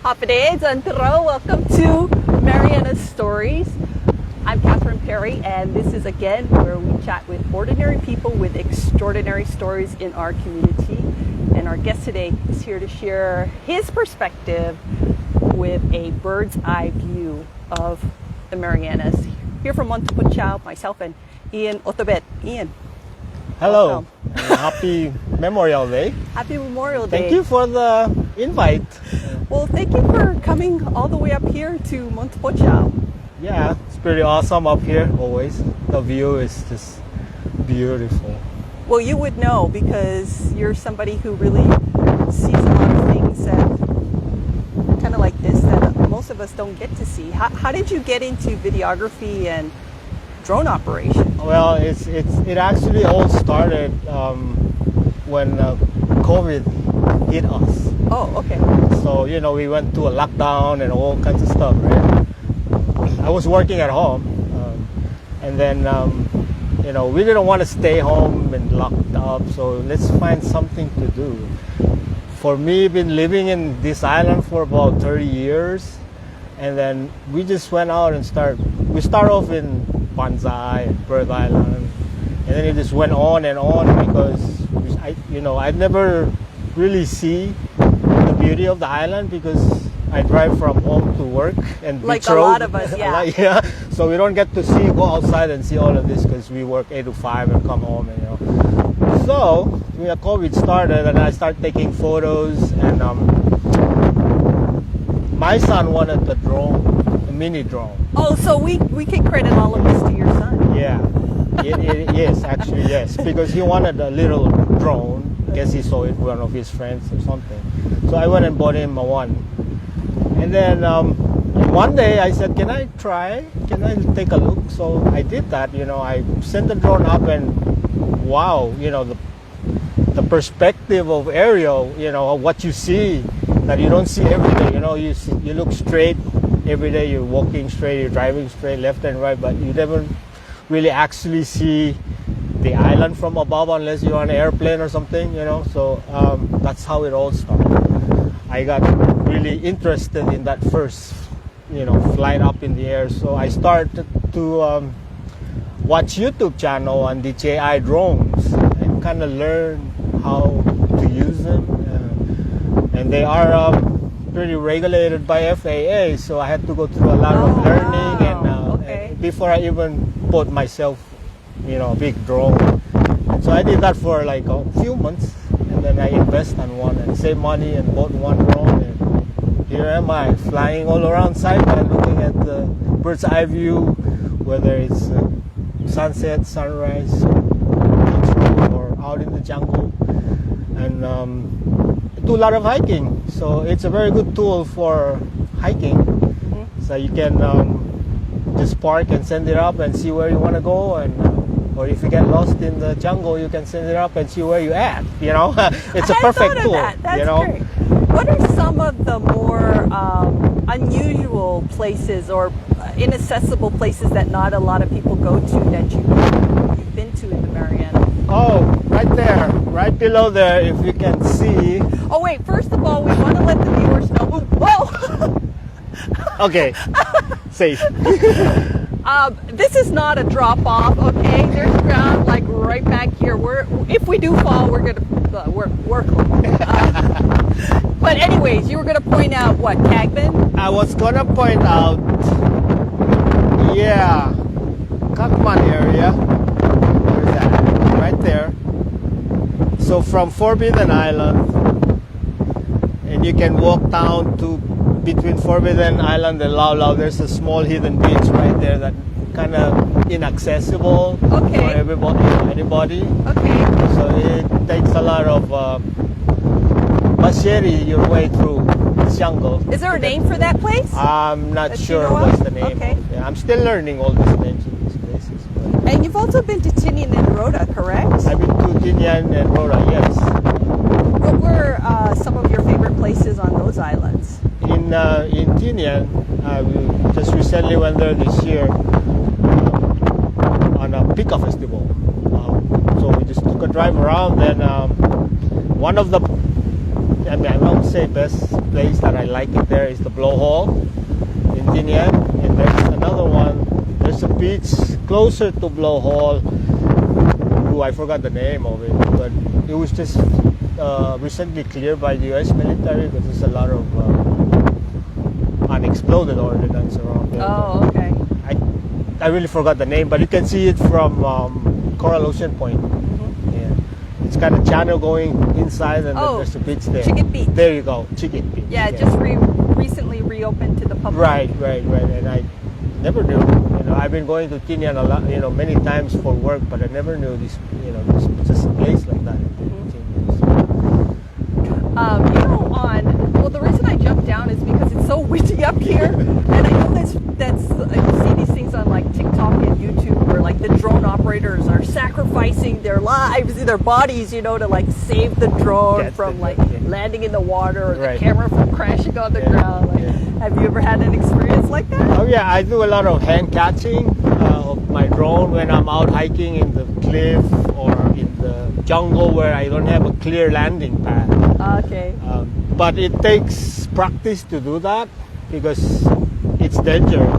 Otobed, welcome to Marianas Stories. I'm Catherine Perry, and this is again where we chat with ordinary people with extraordinary stories in our community. And our guest today is here to share his perspective with a bird's eye view of the Marianas. Here from Montepulciano, myself and Ian Otobed. Ian. Hello, happy Memorial Day. Happy Memorial Day. Thank you for the invite. Well, thank you for coming all the way up here to Montepulciano. Yeah, it's pretty awesome up here always. The view is just beautiful. Well, you would know because you're somebody who really sees a lot of things that kind of like this that most of us don't get to see. How did you get into videography and drone operation? Well, it actually all started when COVID hit us. Oh, okay. So, we went to a lockdown and all kinds of stuff, right? I was working at home, and then, we didn't want to stay home and locked up, so let's find something to do. For me, been living in this island for about 30 years, and then we just went out and we start off in Bonsai and Bird Island, and then it just went on and on because I never really see the beauty of the island because I drive from home to work and like beach a road. lot of us, yeah. Yeah, so we don't get to go outside and see all of this because we work 8 to 5 and come home, So when COVID started, and I started taking photos, and my son wanted a drone, a mini drone. Oh, so we can credit all of this to your son. Yeah, yes, actually, yes, because he wanted a little drone. I guess he saw it with one of his friends or something. So I went and bought him one. And then one day I said, can I try? Can I take a look? So I did that, I sent the drone up and wow, the perspective of aerial, what you see that you don't see every day. You look straight every day, you're walking straight, you're driving straight, left and right, but you never really actually see the island from above unless you're on an airplane or something, So that's how it all started. I got really interested in that first, flight up in the air. So I started to watch YouTube channel on DJI drones and kind of learn how to use them. And they are pretty regulated by FAA, so I had to go through a lot of learning and before I even bought myself, a big drone. And so I did that for like a few months, and then I invest on one and save money and bought one drone. And here am I flying all around Saipan, looking at the bird's eye view, whether it's sunset, sunrise, or out in the jungle, and do a lot of hiking. So it's a very good tool for hiking. Mm-hmm. So you can just park and send it up and see where you want to go, and or if you get lost in the jungle, you can send it up and see where you're at. It's a perfect tool. That's great. What are some of the more unusual places or inaccessible places that not a lot of people go to that you've been to in the Marianas? Oh, right there, right below there, if you can see. Oh wait, first of all, we want to let the viewers know. Whoa! Okay, safe. This is not a drop off, okay? There's ground like right back here. If we do fall, we're cool. But anyways, you were gonna point out what, Cagman? I was gonna point out, Kakman area. Where's that? Right there. So from Forbidden Island, and you can walk down to between Forbidden Island and Lau Lau. There's a small hidden beach right there that kind of inaccessible for anybody. Okay. So it takes a lot of machete your way through the jungle. Is there a name for that place? I'm not sure what's the name. Okay. Yeah, I'm still learning all these names of these places. But and you've also been to Tinian and Rhoda, correct? I've been to Tinian and Rhoda, yes. What were some of your favorite places on those islands? In Tinian, we just recently went there this year on a Pika festival. So we just took a drive around, and one of the I mean, I won't say best place that I like it there is the blowhole in Tinian, and there's another one. There's a beach closer to blowhole. I forgot the name of it, but it was just recently cleared by the U.S. military because there's a lot of unexploded ordnance around there. Oh, okay. I really forgot the name, but you can see it from Coral Ocean Point. Yeah, it's got a channel going inside, and then there's a beach there. Chicken Beach. There you go, Chicken Beach. Yeah, just recently reopened to the public. Right. And I never knew. I've been going to Tinian a lot, many times for work, but I never knew this. There's just a place like that. The reason I jumped down is because it's so windy up here, and I know that's I see these things on like TikTok and YouTube where like the drone operators are sacrificing their lives, their bodies, to like save the drone from landing in the water or the camera from crashing on the ground. Have you ever had an experience like that? Oh yeah, I do a lot of hand catching of my drone when I'm out hiking in the cliff or in the jungle where I don't have a clear landing pad. Okay. But it takes practice to do that because it's dangerous.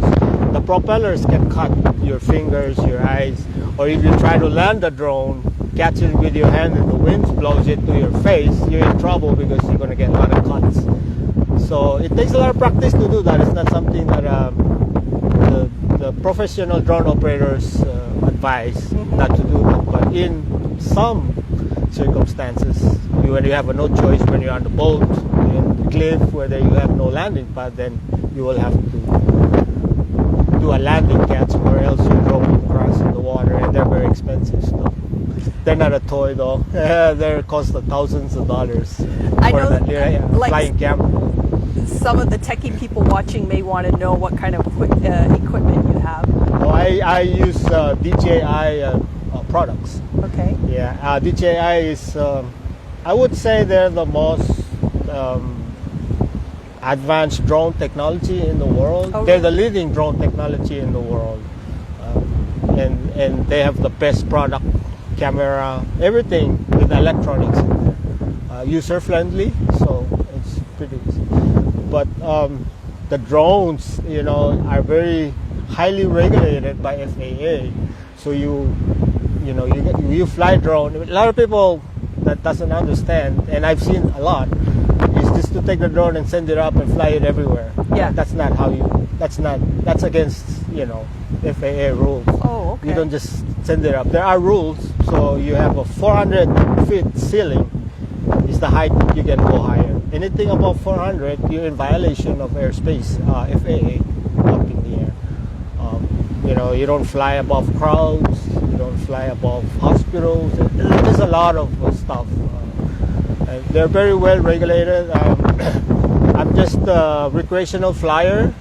The propellers can cut your fingers, your eyes, or if you try to land the drone, catch it with your hand and the wind blows it to your face, you're in trouble because you're going to get a lot of cuts. So it takes a lot of practice to do that. It's not something that the professional drone operators advise not to do that. But in some circumstances, when you have no choice, when you're on the boat, in the cliff, where you have no landing pad, then you will have to do a landing catch, or else your drone will crash in the water, and they're very expensive stuff. They're not a toy though. They cost thousands of dollars for that flying camera. Some of the techie people watching may want to know what kind of equipment you have. Oh, I use DJI products. Okay. Yeah, DJI is, I would say they're the most advanced drone technology in the world. Okay. They're the leading drone technology in the world. And they have the best product, camera, everything with electronics in there. User friendly, so it's pretty easy. But the drones, are very highly regulated by FAA. So you fly drone. A lot of people that doesn't understand, and I've seen a lot, is just to take the drone and send it up and fly it everywhere. Yeah. That's not how you. That's against FAA rules. Oh, okay. You don't just send it up. There are rules. So you have a 400 feet ceiling is the height you can go higher. Anything above 400, you're in violation of airspace, FAA, up in the air. You don't fly above crowds, you don't fly above hospitals. There's a lot of stuff. And they're very well regulated. I'm just a recreational flyer,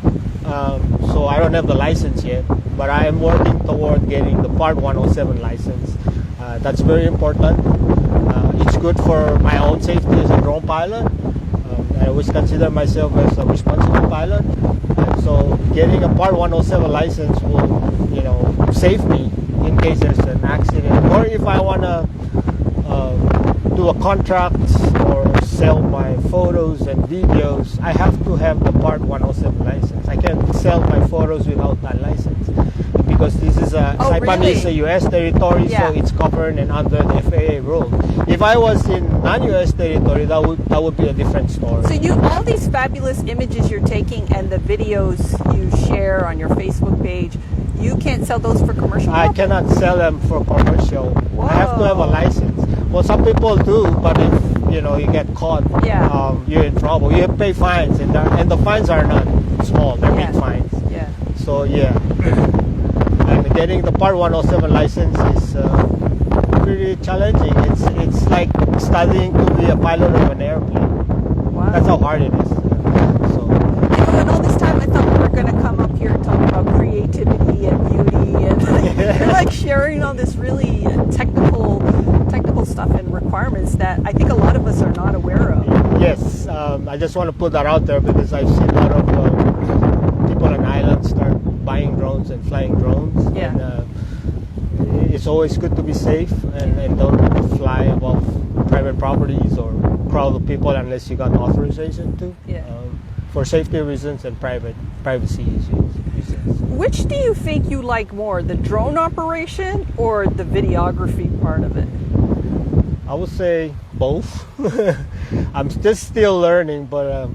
so I don't have the license yet, but I am working toward getting the Part 107 license. That's very important. It's good for my own safety as a drone pilot. I always consider myself as a responsible pilot. And so getting a Part 107 license will save me in case there's an accident. Or if I want to do a contract or sell my photos and videos, I have to have the Part 107 license. I can't sell my photos without that license. Because this is Saipan is a U.S. territory, so it's governed and under the FAA rule. If I was in non-U.S. territory, that would be a different story. So all these fabulous images you're taking and the videos you share on your Facebook page, you can't sell those for commercial? I cannot sell them for commercial. Whoa. I have to have a license. Well, some people do, but if you get caught, you're in trouble. You have to pay fines, and the fines are not small; they're big fines. Yeah. So and getting the Part 107 license is pretty challenging. It's like studying to be a pilot of an airplane. Wow. That's how hard it is. And all this time I thought we were going to come up here and talk about creativity and beauty, and you're like sharing all this really technical stuff and requirements that I think a lot of us are not aware of. Yes, I just want to put that out there because I've seen a lot of people on islands start buying drones and flying drones. Yeah. And it's always good to be safe and don't fly above private properties or crowd of people unless you got authorization to. Yeah. For safety reasons and privacy reasons. Which do you think you like more, the drone operation or the videography part of it? I would say both. I'm just still learning, but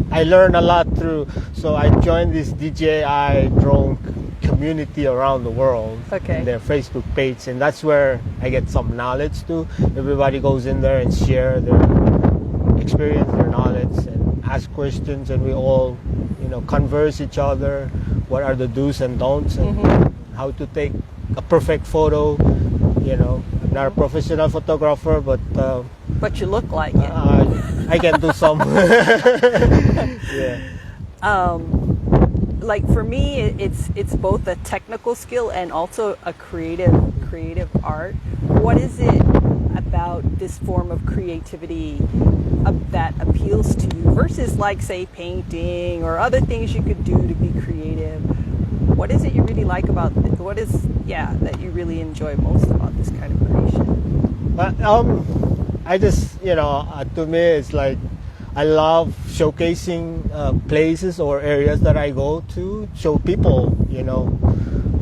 I learned a lot through. So I joined this DJI drone community around the world. Okay. In their Facebook page, and that's where I get some knowledge too. Everybody goes in there and share their experience, their knowledge, and ask questions, and we all, converse each other. What are the do's and don'ts, and how to take a perfect photo. I'm not a professional photographer, but you look like it. I can do some. Yeah. Like for me, it's both a technical skill and also a creative art. What is it about this form of creativity that appeals to you versus, like, say, painting or other things you could do to be creative? What is it you really like about it? What is that you really enjoy most about this kind of creation? I just, to me, it's like I love showcasing places or areas that I go to, show people,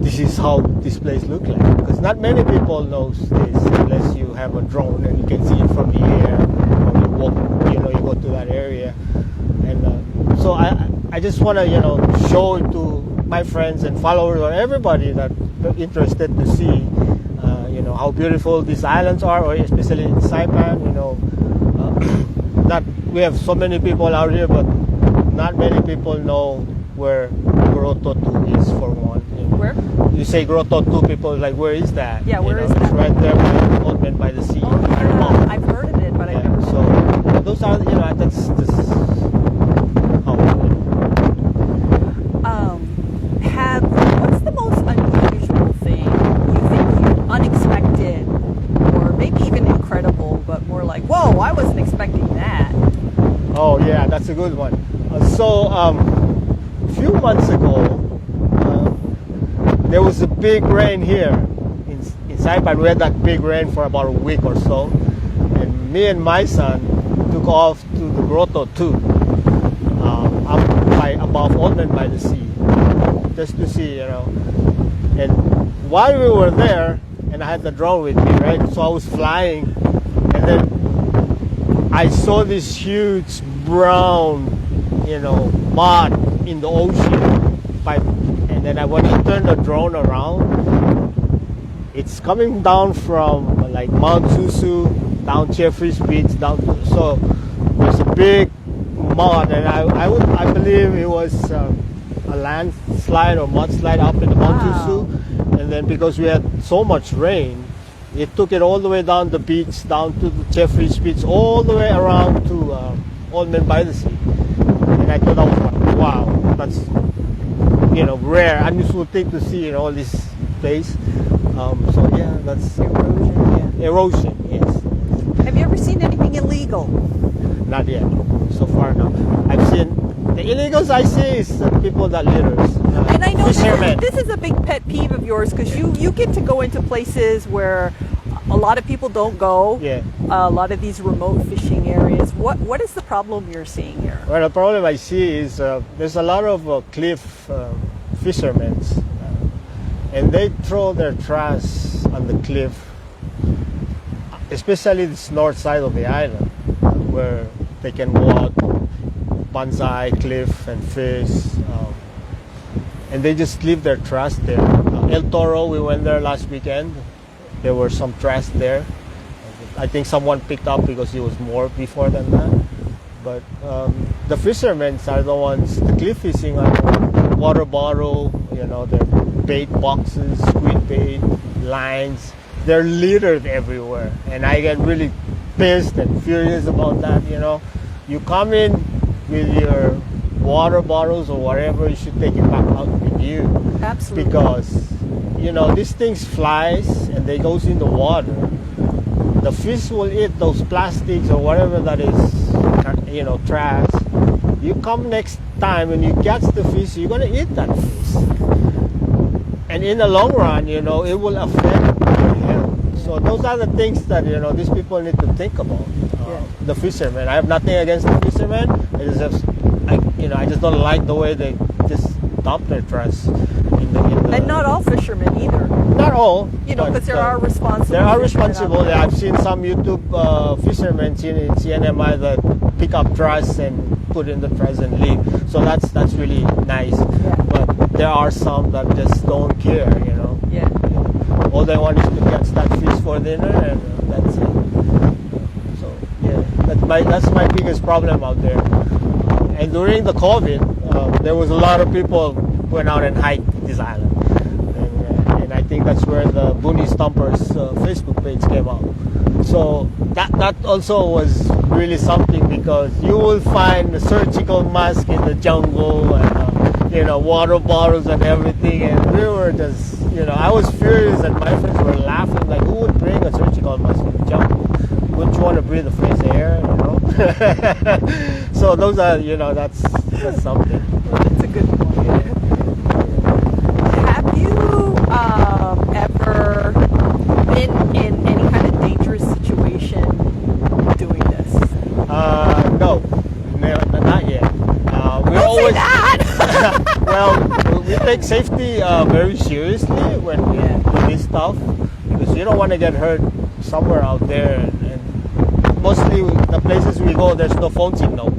this is how this place looks like. Because not many people knows this unless you have a drone and you can see it from the air, or you walk, you go to that area. And so I just want to, show it to my friends and followers or everybody that interested to see, how beautiful these islands are, or especially in Saipan, we have so many people out here, but not many people know where Grotto 2 is, for one. Where? You say Grotto 2, people are like, where is that? Yeah, where is that? It's right there by Otobed by the sea. Oh, yeah. I've heard of it, but I've never So those are, that's how what's the most unusual thing you think unexpected, or maybe even incredible, but more like, whoa, I wasn't expecting that? Oh yeah, that's a good one. A few months ago, there was a big rain here in Saipan. We had that big rain for about a week or so, and me and my son took off to the Grotto 2, up above Otobed by the sea, just to see, And while we were there, and I had the drone with me, right? So I was flying, and then I saw this huge brown, mud in the ocean. And then when I turned the drone around, it's coming down from like Mount Susu, down Jeffries Beach, so there's a big mud, and I believe it was a landslide or mudslide up in the Mount Susu, and then because we had so much rain, it took it all the way down the beach, down to the Jeffries Beach, all the way around to Otobed by the sea. And I thought, wow, that's rare, unusual thing to see in all this place. So yeah, that's Erosion. Yeah. Erosion, yes. Have you ever seen anything illegal? Not yet. So far, no. I've seen the illegals. I see is people that litters. And I know fishermen. this is a big pet peeve of yours, because you get to go into places where a lot of people don't go. Yeah. A lot of these remote fishing areas. What is the problem you're seeing here? Well, the problem I see is there's a lot of cliff fishermen, and they throw their trash on the cliff, especially this north side of the island, where they can walk, bonsai, cliff, and fish, and they just leave their trash there. El Toro, we went there last weekend. There were some trash there. I think someone picked up because it was more before than that. But the fishermen are the ones, the cliff fishing are water bottle, their bait boxes, squid bait, lines. They're littered everywhere. And I get really pissed and furious about that, You come in with your water bottles or whatever, you should take it back out with you. Absolutely. Because, these things flies and they goes in the water. The fish will eat those plastics or whatever that is, trash. You come next time and you catch the fish, you're going to eat that fish. And in the long run, it will affect your health. So those are the things that, these people need to think about. the fishermen. I have nothing against the fishermen. It is just, I just don't like the way they just dump their trash in the And not all fishermen either. Not all, because there are responsible. There are fishermen out responsible. there. I've seen some YouTube fishermen in CNMI that pick up trash and put in the trash and leave. So that's really nice. Yeah. But there are some that just don't care. Yeah. All they want is to catch that fish for dinner, and that's it. So that's my biggest problem out there. And during the COVID, there was a lot of people who went out and hiked this island. And I think that's where the Booney Stompers Facebook page came out. So that also was really something, because you will find the surgical mask in the jungle and water bottles and everything, and we were just I was furious, and my friends were laughing like, who would bring a surgical mask in the jungle? Wouldn't you want to breathe the fresh air? So those are that's something. That's a good point. Have you ever been in any kind of dangerous situation doing this? No, not yet. We Don't always say that. well, we take safety very seriously when we do this stuff, because you don't want to get hurt somewhere out there. And mostly the places we go, there's no phone signal,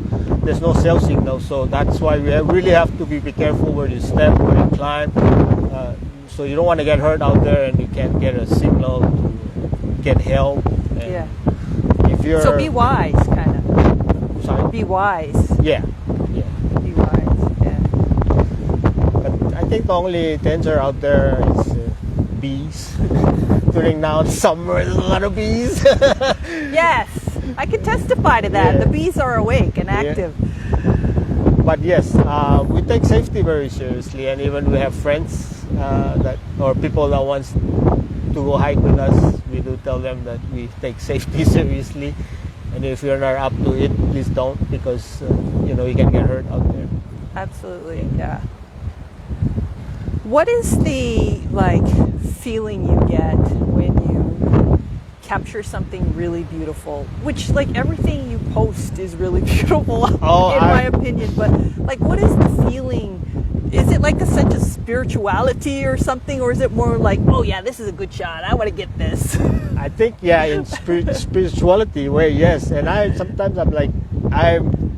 there's no cell signal, so that's why we really have to be careful where you step, where you climb. So you don't want to get hurt out there, and you can't get a signal to get help. And if you're So be wise, kind of. Sorry? Be wise. Yeah. Be wise. Yeah. But I think the only danger out there is bees. During now summer, there's a lot of bees. Yes, I can testify to that. Yeah. The bees are awake and active. But yes, we take safety very seriously, and even we have friends or people that wants to go hike with us. We do tell them that we take safety seriously, and if you're not up to it, please don't, because you can get hurt out there. Absolutely, yeah. What is the feeling you get when you capture something really beautiful? Which everything you post is really beautiful, in my opinion. But what is the feeling? Is it a sense of spirituality or something, or is it more oh yeah, this is a good shot, I want to get this? I think in spirituality way, yes. And sometimes I'm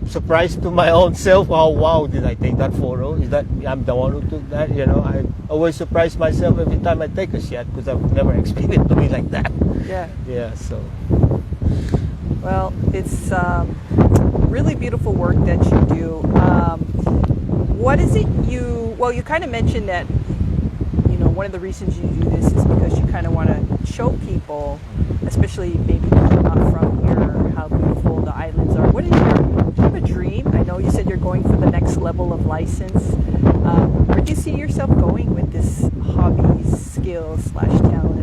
surprised to my own self. How wow did I take that photo? Is that I'm the one who took that? I always surprise myself every time I take a shot, because I've never expected it to be like that. Yeah. So well, it's really beautiful work that you do. What is it you kind of mentioned that one of the reasons you do this is because you kind of want to show people, especially maybe people not from here, how beautiful the islands are. Do you have a dream? I know you said you're going for the next level of license. Where do you see yourself going with this hobby, skill / talent?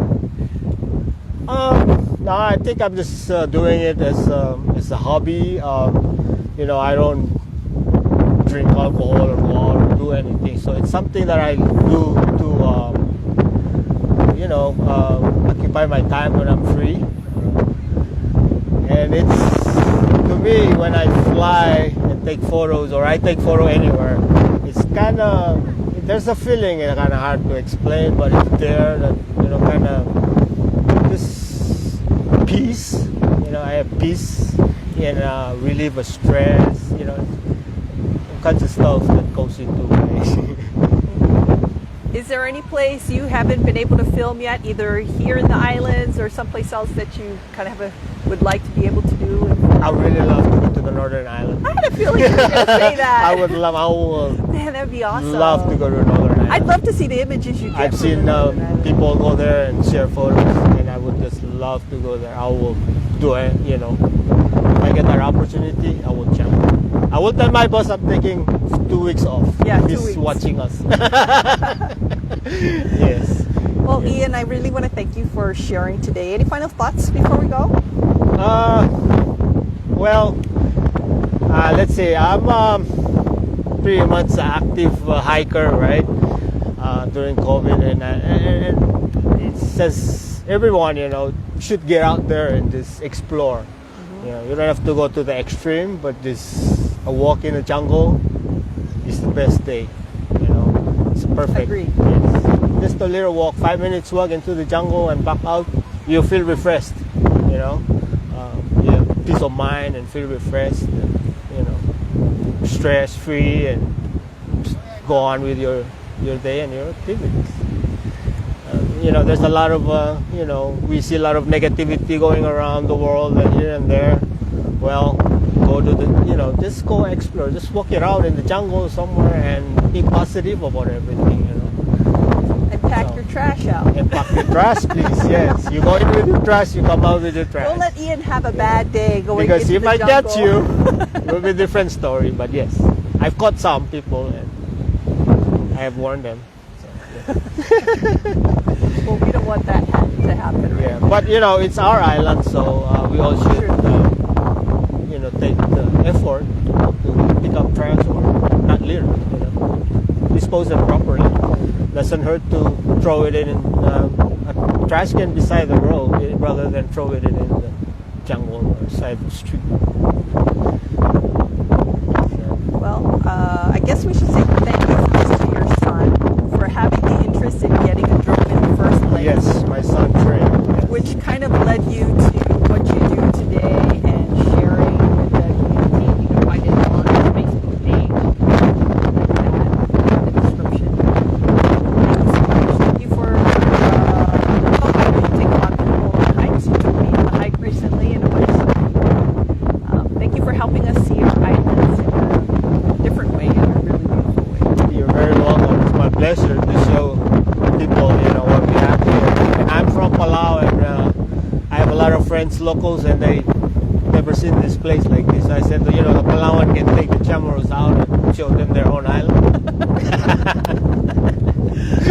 No, I think I'm just doing it as a hobby. I don't drink alcohol or go out or do anything, so it's something that I do to occupy my time when I'm free. And it's, to me, when I fly and take photos, or I take photo anywhere, it's kind of, there's a feeling, it's kind of hard to explain, but it's there, that kind of this peace. I have peace and relieve a stress. Kinds of stuff that goes into it. Is there any place you haven't been able to film yet, either here in the islands or someplace else that you kind of would like to be able to do? I really love to go to the Northern Island. I had a feeling you were going to say that. I would Man, that'd be awesome. love to go to Northern Island. I'd love to see the images you get. I've seen people go there and share photos, and I would just love to go there. I will do it, If I get that opportunity, I will jump. I will tell my boss I'm taking 2 weeks off. Yeah, 2 He's weeks. watching us. Yes. Well, Ian, I really want to thank you for sharing today. Any final thoughts before we go? Let's see. I'm pretty much an active hiker, right? During COVID, and it says everyone, should get out there and just explore. You know, you don't have to go to the extreme, but this a walk in the jungle is the best day. You know, it's perfect. Agreed. Yes. Just a little walk, 5 minutes walk into the jungle and back out. You feel refreshed. You know, you have peace of mind and feel refreshed. And, you know, stress free and just go on with your day and your activities. You know, there's a lot of, you know, we see a lot of negativity going around the world and here and there. Well, go to the, you know, just go explore, just walk around in the jungle somewhere and be positive about everything, you know. And pack your trash out. And pack your trash, please, yes. You go in with your trash, you come out with your trash. Don't let Ian have a bad day going because into he the might jungle. catch you. It will be a different story, but yes. I've caught some people and I have warned them. So, yeah. Well, we don't want that to happen. Right? Yeah, but you know, it's our island, so we all should, you know, take the effort to pick up trash or not litter. You know, dispose it properly. Doesn't hurt to throw it in a trash can beside the road rather than throw it in the jungle or side of the street. Well, I guess we should say thank you first to your son for having the interest in getting a drone in the first place. Yes, my son Trey. Yes. Which kind of led you to what you do today and sharing with the community. You can find it on his Facebook page. In the description. Thank you so much. Thank you for, I know you take a lot of people on hikes. You took me on a hike recently and it was, thank you for helping us see our islands in a different way, in a really beautiful way. You're very welcome. It's my pleasure to show people, you know, what we have here. And I'm from Palau, and I have a lot of friends, locals, and they never seen this place like this. I said, you know, the Palauan can take the Chamorros out and show them their own island.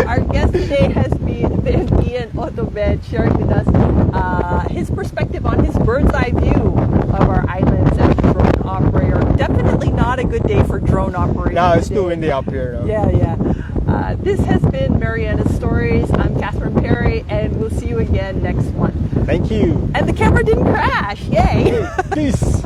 Our guest today has been Ian Otobed, sharing with us his perspective on his bird's eye view of our islands as a drone operator. Definitely not a good day for drone operators. No, it's today. too windy up here. No? Yeah. This has been Marianas Stories. I'm Catherine Perry, and we'll see you again next month. Thank you. And the camera didn't crash. Yay! Peace.